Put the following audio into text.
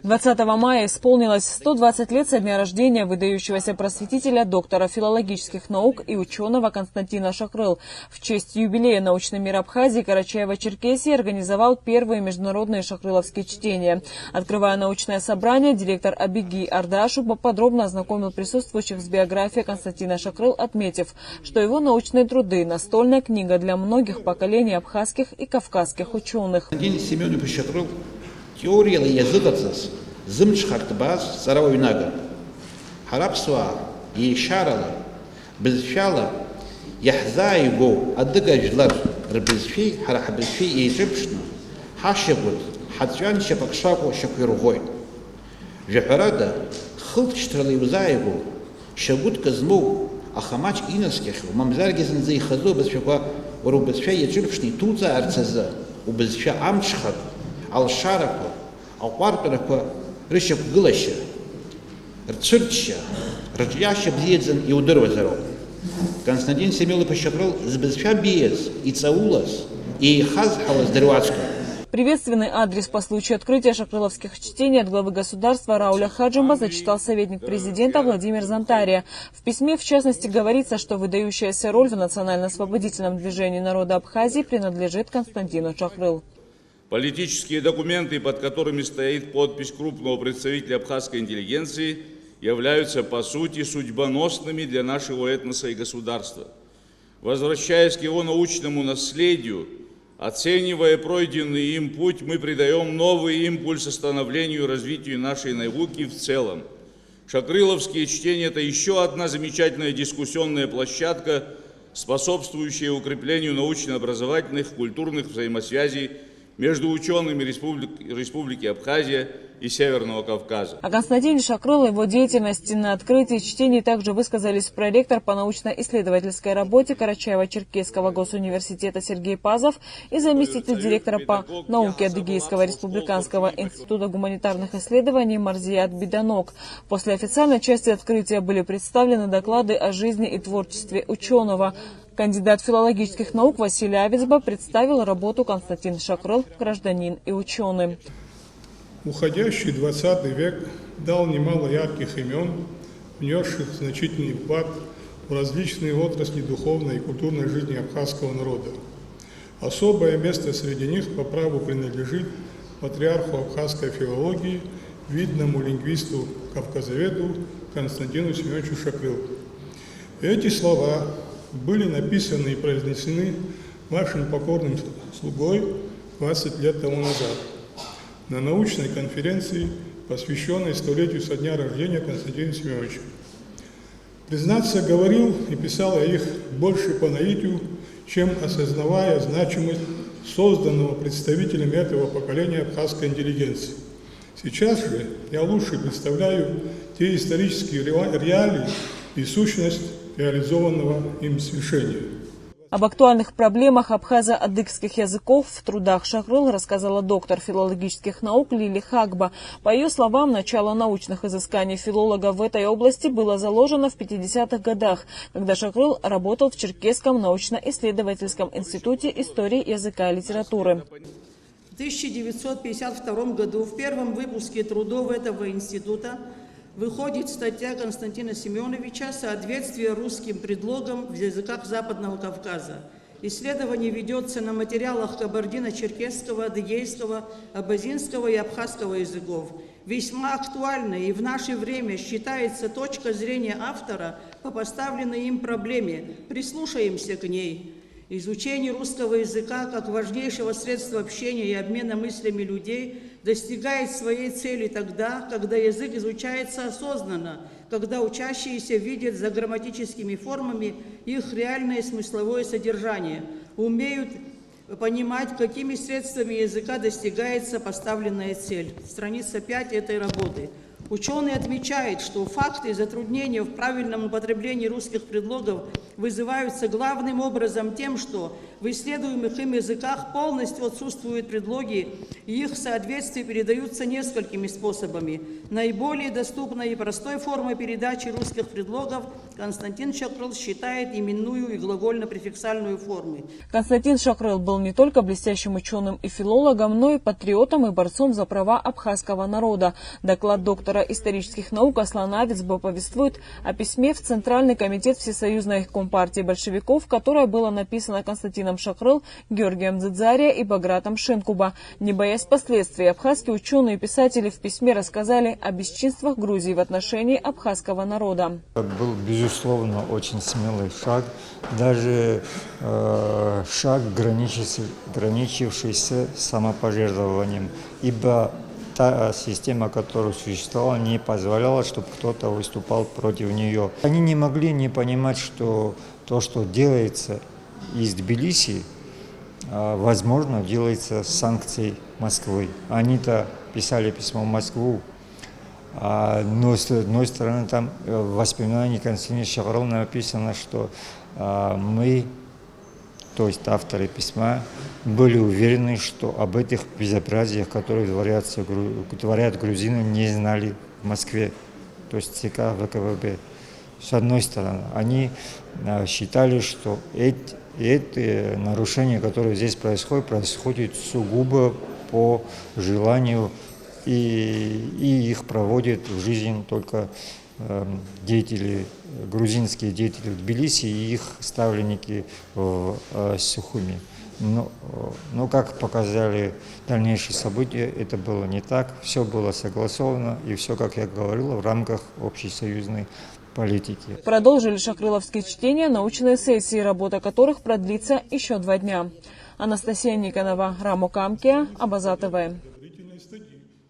20 мая исполнилось 120 лет со дня рождения выдающегося просветителя, доктора филологических наук и ученого Константина Шакрыл. В честь юбилея научный мир Абхазии Карачаево-Черкесии организовал первые международные шакрыловские чтения. Открывая научное собрание, директор Абиги Ардашу подробно ознакомил присутствующих с биографией Константина Шакрыл, отметив, что его научные труды – настольная книга для многих поколений абхазских и кавказских ученых. Теория языцас, зымчхартбаз, саравойнага. Харапсуа, ешарала, безфяла, яхзаего, адыгажлар, рбезфи, харахбезфи, ежипшна, хашебут, хатьян шапакшаку шаквиргой. Жахарада, хылчтралы взаего, шагут казму, ахамач инаских, мамзаргизен заихазу, безфяква, урубезфя ежипшни, туза арцаза, убезфя амчхат. Алшараква, Алпарпараква, Рышак Гылаща, Рцурча, Раджяща Бзедзен и Удырвазаров. Константин Семелович Шакрыл сбезфя биез и цаулас, и хазхалас дервацка. Приветственный адрес по случаю открытия шакрыловских чтений от главы государства Рауля Хаджимба зачитал советник президента Владимир Зантария. В письме, в частности, говорится, что выдающаяся роль в национально-освободительном движении народа Абхазии принадлежит Константину Шакрыл. Политические документы, под которыми стоит подпись крупного представителя абхазской интеллигенции, являются по сути судьбоносными для нашего этноса и государства. Возвращаясь к его научному наследию, оценивая пройденный им путь, мы придаем новый импульс становлению и развитию нашей науки в целом. Шакрыловские чтения – это еще одна замечательная дискуссионная площадка, способствующая укреплению научно-образовательных, культурных взаимосвязей между учеными Республики Абхазия и Северного Кавказа. О Константине Шакрылу и его деятельности на открытии чтений также высказались проректор по научно-исследовательской работе Карачаево-Черкесского госуниверситета Сергей Пазов и заместитель директора по науке Адыгейского республиканского института гуманитарных исследований Марзият Биданок. После официальной части открытия были представлены доклады о жизни и творчестве ученого. Кандидат филологических наук Василий Авицба представил работу «Константин Шакрыл. Гражданин и ученый». Уходящий 20 век дал немало ярких имен, внесших значительный вклад в различные отрасли духовной и культурной жизни абхазского народа. Особое место среди них по праву принадлежит патриарху абхазской филологии, видному лингвисту, кавказоведу Константину Семеновичу Шакрылу. Эти слова были написаны и произнесены вашим покорным слугой 20 лет тому назад на научной конференции, посвященной столетию со дня рождения Константина Семеновича. Признаться, говорил и писал я их больше по наитию, чем осознавая значимость созданного представителями этого поколения абхазской интеллигенции. Сейчас же я лучше представляю те исторические реалии и сущность реализованного им свершения. Об актуальных проблемах абхазо-адыгских языков в трудах Шакрыл рассказала доктор филологических наук Лили Хагба. По ее словам, начало научных изысканий филолога в этой области было заложено в 50-х годах, когда Шакрыл работал в Черкесском научно-исследовательском институте истории языка и литературы. В 1952 году в первом выпуске трудов этого института выходит статья Константина Семеновича «Соответствие русским предлогам в языках Западного Кавказа». Исследование ведется на материалах кабардино-черкесского, адыгейского, абазинского и абхазского языков. Весьма актуальной и в наше время считается точка зрения автора по поставленной им проблеме. Прислушаемся к ней. Изучение русского языка как важнейшего средства общения и обмена мыслями людей достигает своей цели тогда, когда язык изучается осознанно, когда учащиеся видят за грамматическими формами их реальное смысловое содержание, умеют понимать, какими средствами языка достигается поставленная цель. Страница 5 этой работы. Ученые отмечают, что факты затруднения в правильном употреблении русских предлогов вызываются главным образом тем, что в исследуемых им языках полностью отсутствуют предлоги, и их соответствие передаются несколькими способами. Наиболее доступной и простой формой передачи русских предлогов Константин Шакрыл считает именную и глагольно-префиксальную формы. Константин Шакрыл был не только блестящим ученым и филологом, но и патриотом и борцом за права абхазского народа. Доклад доктора исторических наук Аслан Авицбо повествует о письме в Центральный комитет Всесоюзной компартии большевиков, которое было написано Константином Шакрыл, Георгием Дзидзария и Багратом Шенкуба. Не боясь последствий, абхазские ученые и писатели в письме рассказали о бесчинствах Грузии в отношении абхазского народа. Был, безусловно, очень смелый шаг, даже шаг, граничившийся самопожертвованием, ибо та система, которая существовала, не позволяла, чтобы кто-то выступал против нее. Они не могли не понимать, что то, что делается из Тбилиси, возможно, делается с санкцией Москвы. Они-то писали письмо в Москву, но с одной стороны там в воспоминании Константина Шакрыла написано, что мы, то есть авторы письма, были уверены, что об этих безобразиях, которые творят грузины, не знали в Москве, то есть ЦК ВКПБ. С одной стороны, они считали, что эти нарушения, которые здесь происходят сугубо по желанию, и их проводят в жизнь только грузинские деятели в Тбилиси и их ставленники в Сухуми. Но как показали дальнейшие события, это было не так. Все было согласовано и все, как я говорил, в рамках общесоюзной политики. Продолжили шакрыловские чтения научные сессии, работа которых продлится еще 2 дня. Анастасия Никонова, Рамо Камкия, Абаза ТВ.